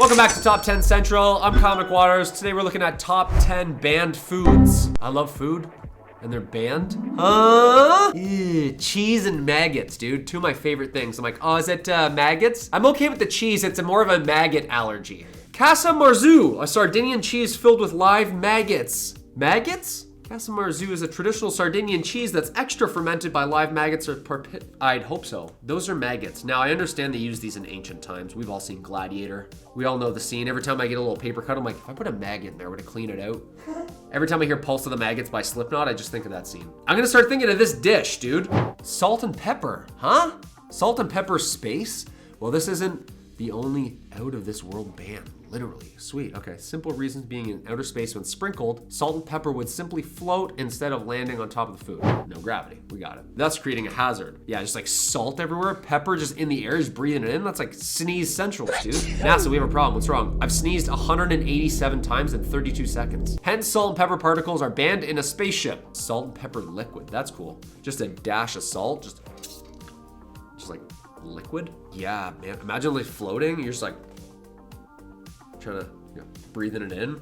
Welcome back to Top 10 Central. I'm Comic Waters. Today we're looking at top 10 banned foods. I love food, and they're banned. Cheese and maggots, dude. Two of my favorite things. I'm like, oh, is it maggots? I'm okay with the cheese. It's more of a maggot allergy. Casa Marzu, a Sardinian cheese filled with live maggots. Maggots? Casa Marzu is a traditional Sardinian cheese that's extra fermented by live maggots I'd hope so. Those are maggots. Now, I understand they used these in ancient times. We've all seen Gladiator. We all know the scene. Every time I get a little paper cut, I'm like, if I put a maggot in there, would it clean it out? Every time I hear Pulse of the Maggots by Slipknot, I just think of that scene. I'm gonna start thinking of this dish, dude. Salt and pepper, huh? Salt and pepper space? Well, this isn't the only out of this world ban. Literally, sweet, okay. Simple reasons being in outer space when sprinkled, salt and pepper would simply float instead of landing on top of the food. No gravity, we got it. Thus creating a hazard. Yeah, just like salt everywhere, pepper just in the air, just breathing it in. That's like sneeze central, dude. NASA, we have a problem, what's wrong? I've sneezed 187 times in 32 seconds. Hence, salt and pepper particles are banned in a spaceship. Salt and pepper liquid, that's cool. Just a dash of salt, just like liquid. Yeah, man, imagine like floating, you're just like, trying to breathing it in.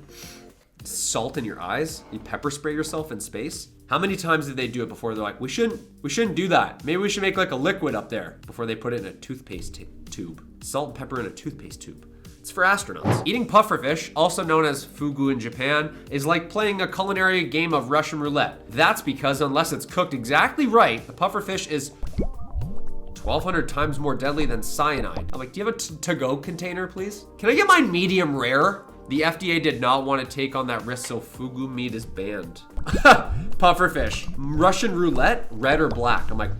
Salt in your eyes. You pepper spray yourself in space. How many times did they do it before they're like, we shouldn't do that. Maybe we should make like a liquid up there before they put it in a toothpaste tube. Salt and pepper in a toothpaste tube. It's for astronauts. Eating pufferfish, also known as fugu in Japan, is like playing a culinary game of Russian roulette. That's because unless it's cooked exactly right, the pufferfish is 1,200 times more deadly than cyanide. I'm like, do you have a to-go container, please? Can I get mine medium rare? The FDA did not want to take on that risk, so fugu meat is banned. Pufferfish. Russian roulette, red or black? I'm like,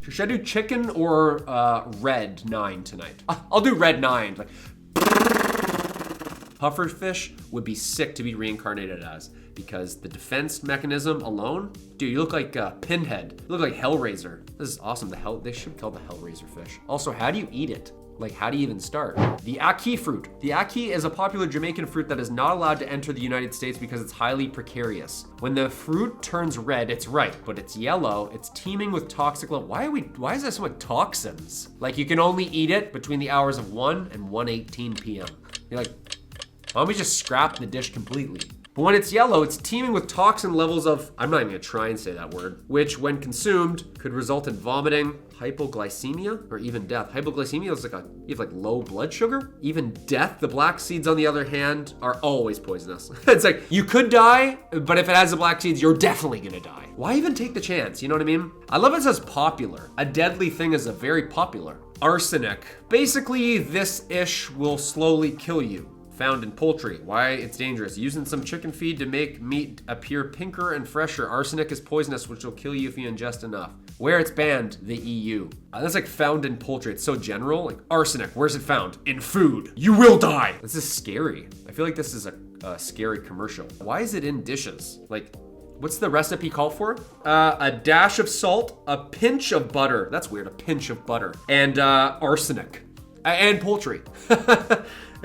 should I do chicken or red 9 tonight? I'll do red 9. Like, pufferfish would be sick to be reincarnated as, because the defense mechanism alone, dude, you look like Pinhead. You look like Hellraiser. This is awesome. They should call the Hellraiser fish. Also, how do you eat it? Like, how do you even start? The Ackee fruit. The Ackee is a popular Jamaican fruit that is not allowed to enter the United States because it's highly precarious. When the fruit turns red, it's ripe, but it's yellow. It's teeming with toxic. Why is there so much toxins? Like, you can only eat it between the hours of 1 and 1:18 p.m. You're like, why don't we just scrap the dish completely? But when it's yellow, it's teeming with toxin levels of, I'm not even gonna try and say that word, which when consumed could result in vomiting, hypoglycemia, or even death. Hypoglycemia is like you have like low blood sugar, even death. The black seeds, on the other hand, are always poisonous. It's like, you could die, but if it has the black seeds, you're definitely gonna die. Why even take the chance, you know what I mean? I love it says popular. A deadly thing is a very popular. Arsenic. Basically, this ish will slowly kill you. Found in poultry. Why it's dangerous. Using some chicken feed to make meat appear pinker and fresher. Arsenic is poisonous, which will kill you if you ingest enough. Where it's banned, the EU. That's like found in poultry. It's so general. Like arsenic, where's it found? In food. You will die. This is scary. I feel like this is a scary commercial. Why is it in dishes? Like, what's the recipe called for? A dash of salt, a pinch of butter. That's weird, a pinch of butter. And arsenic. And poultry.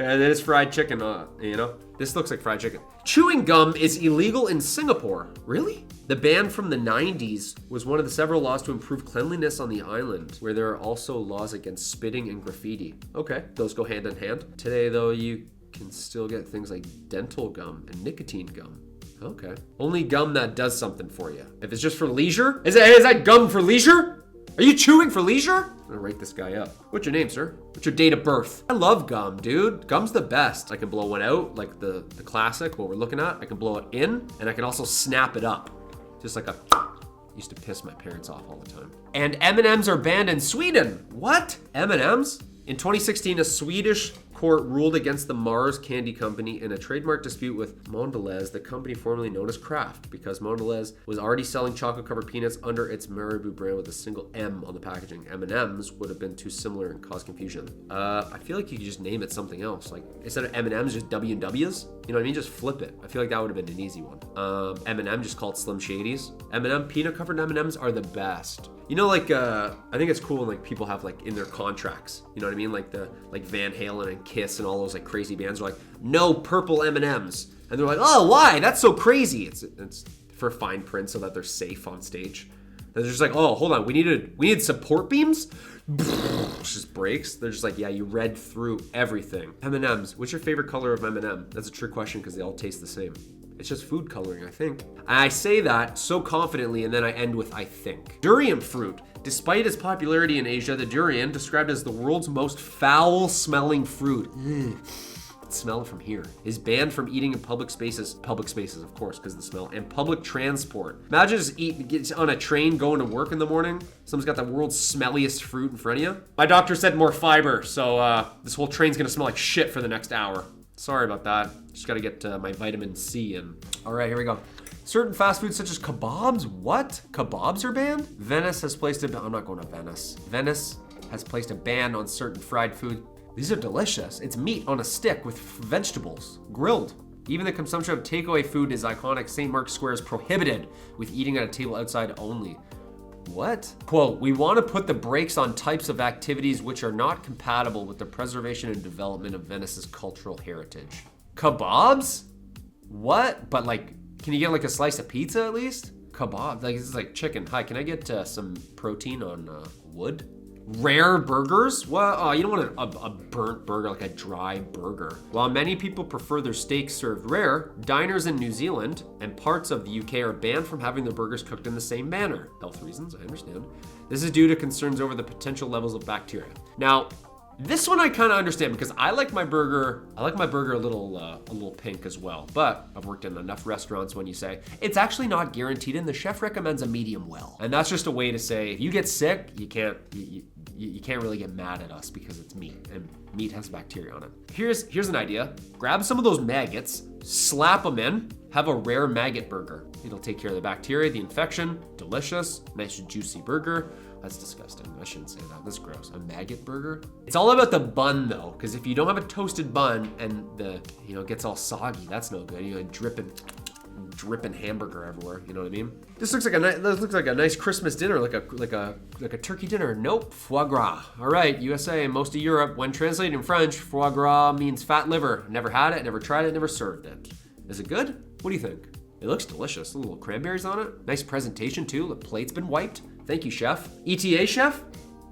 And it is fried chicken, you know? This looks like fried chicken. Chewing gum is illegal in Singapore. Really? The ban from the 90s was one of the several laws to improve cleanliness on the island, where there are also laws against spitting and graffiti. Okay, those go hand in hand. Today, though, you can still get things like dental gum and nicotine gum. Okay. Only gum that does something for you. If it's just for leisure? Is that gum for leisure? Are you chewing for leisure? I'm gonna write this guy up. What's your name, sir? What's your date of birth? I love gum, dude. Gum's the best. I can blow one out, like the classic, what we're looking at. I can blow it in, and I can also snap it up. Just like used to piss my parents off all the time. And M&Ms are banned in Sweden. What? M&Ms? In 2016, a Swedish court ruled against the Mars Candy Company in a trademark dispute with Mondelez, the company formerly known as Kraft, because Mondelez was already selling chocolate-covered peanuts under its Marabou brand with a single M on the packaging. M&Ms would have been too similar and caused confusion. I feel like you could just name it something else. Like, instead of M&Ms, just W&Ws? You know what I mean? Just flip it. I feel like that would have been an easy one. M&M, just call it Slim Shadys. M&M, peanut-covered M&Ms are the best. You know, like, I think it's cool when, like, people have, like, in their contracts, you know what I mean? Like, Van Halen and Kiss and all those, like, crazy bands are like, no purple M&Ms. And they're like, oh, why? That's so crazy. It's for fine print so that they're safe on stage. And they're just like, oh, hold on, we need support beams? just breaks. They're just like, yeah, you read through everything. M&Ms. What's your favorite color of M&M? That's a trick question because they all taste the same. It's just food coloring, I think. I say that so confidently, and then I end with I think. Durian fruit. Despite its popularity in Asia, the durian, described as the world's most foul-smelling fruit, smell it from here, is banned from eating in public spaces, of course, because of the smell, and public transport. Imagine just get on a train going to work in the morning. Someone's got the world's smelliest fruit in front of you. My doctor said more fiber, so this whole train's gonna smell like shit for the next hour. Sorry about that. Just gotta get my vitamin C in. All right, here we go. Certain fast foods such as kebabs. What? Kebabs are banned? Venice has placed a, I'm not going to Venice. Venice has placed a ban on certain fried food. These are delicious. It's meat on a stick with vegetables, grilled. Even the consumption of takeaway food is iconic. St. Mark's Square is prohibited with eating at a table outside only. What? Quote, we want to put the brakes on types of activities which are not compatible with the preservation and development of Venice's cultural heritage. Kebabs? What? But like, can you get like a slice of pizza at least? Kebab, like this is like chicken. Hi, can I get some protein on wood? Rare burgers? Well, you don't want a burnt burger, like a dry burger. While many people prefer their steaks served rare, diners in New Zealand and parts of the UK are banned from having their burgers cooked in the same manner. Health reasons, I understand. This is due to concerns over the potential levels of bacteria. Now, this one I kind of understand because I like my burger a little pink as well. But I've worked in enough restaurants when you say it's actually not guaranteed and the chef recommends a medium well. And that's just a way to say if you get sick, you can't really get mad at us because it's meat and meat has bacteria on it. Here's an idea. Grab some of those maggots, slap them in, have a rare maggot burger. It'll take care of the bacteria, the infection. Delicious, nice juicy burger. That's disgusting. I shouldn't say that. That's gross. A maggot burger? It's all about the bun though, because if you don't have a toasted bun and it gets all soggy, that's no good. Dripping hamburger everywhere. You know what I mean? This looks like a nice Christmas dinner, like a turkey dinner. Nope. Foie gras. All right, USA and most of Europe. When translated in French, foie gras means fat liver. Never had it, never tried it, never served it. Is it good? What do you think? It looks delicious. Little cranberries on it. Nice presentation too. The plate's been wiped. Thank you, chef. ETA, chef?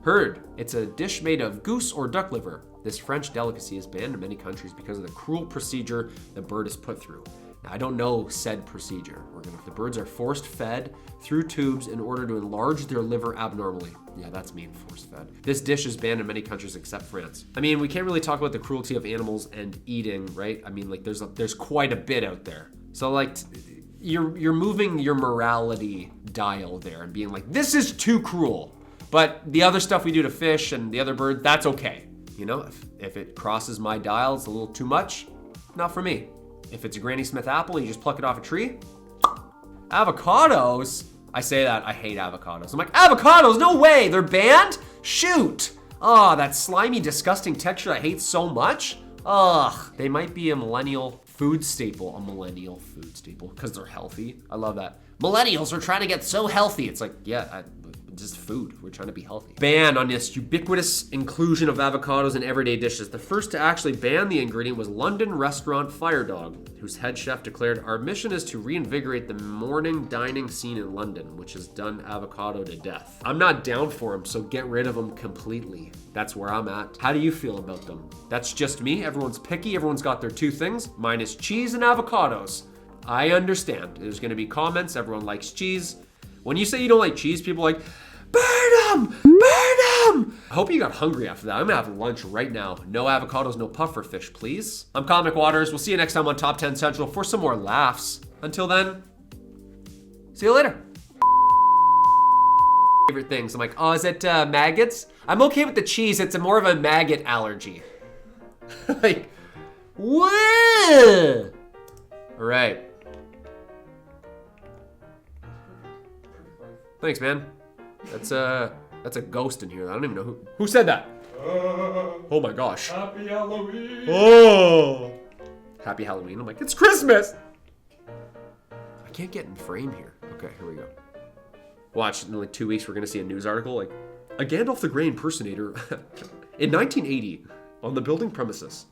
Heard. It's a dish made of goose or duck liver. This French delicacy is banned in many countries because of the cruel procedure the bird is put through. Now, I don't know said procedure. The birds are forced fed through tubes in order to enlarge their liver abnormally. Yeah, that's mean, force fed. This dish is banned in many countries except France. I mean, we can't really talk about the cruelty of animals and eating, right? I mean, like there's quite a bit out there. So like, you're moving your morality dial there and being like, this is too cruel. But the other stuff we do to fish and the other bird, that's okay. If it crosses my dial, it's a little too much, not for me. If it's a Granny Smith apple, you just pluck it off a tree. Avocados? I say that, I hate avocados. I'm like, avocados, no way, they're banned? Shoot. Oh, that slimy, disgusting texture I hate so much. Ugh, they might be a millennial food staple, because they're healthy. I love that. Millennials are trying to get so healthy. It's like, yeah, just food. We're trying to be healthy. Ban on this ubiquitous inclusion of avocados in everyday dishes. The first to actually ban the ingredient was London restaurant Fire Dog, whose head chef declared, our mission is to reinvigorate the morning dining scene in London, which has done avocado to death. I'm not down for them, so get rid of them completely. That's where I'm at. How do you feel about them? That's just me. Everyone's picky. Everyone's got their two things. Mine is cheese and avocados. I understand. There's gonna be comments. Everyone likes cheese. When you say you don't like cheese, people are like, burn them! Burn them! I hope you got hungry after that. I'm gonna have lunch right now. No avocados, no pufferfish, please. I'm Comic Waters. We'll see you next time on Top 10 Central for some more laughs. Until then, see you later. Favorite things. I'm like, oh, is it maggots? I'm okay with the cheese. It's more of a maggot allergy. Like, what? All right. Thanks, man. That's a ghost in here. I don't even know who said that. Oh my gosh. Happy Halloween. Oh. Happy Halloween. I'm like, it's Christmas. I can't get in frame here. Okay, here we go. Watch, in like 2 weeks, we're gonna see a news article like, a Gandalf the Grey impersonator in 1980 on the building premises.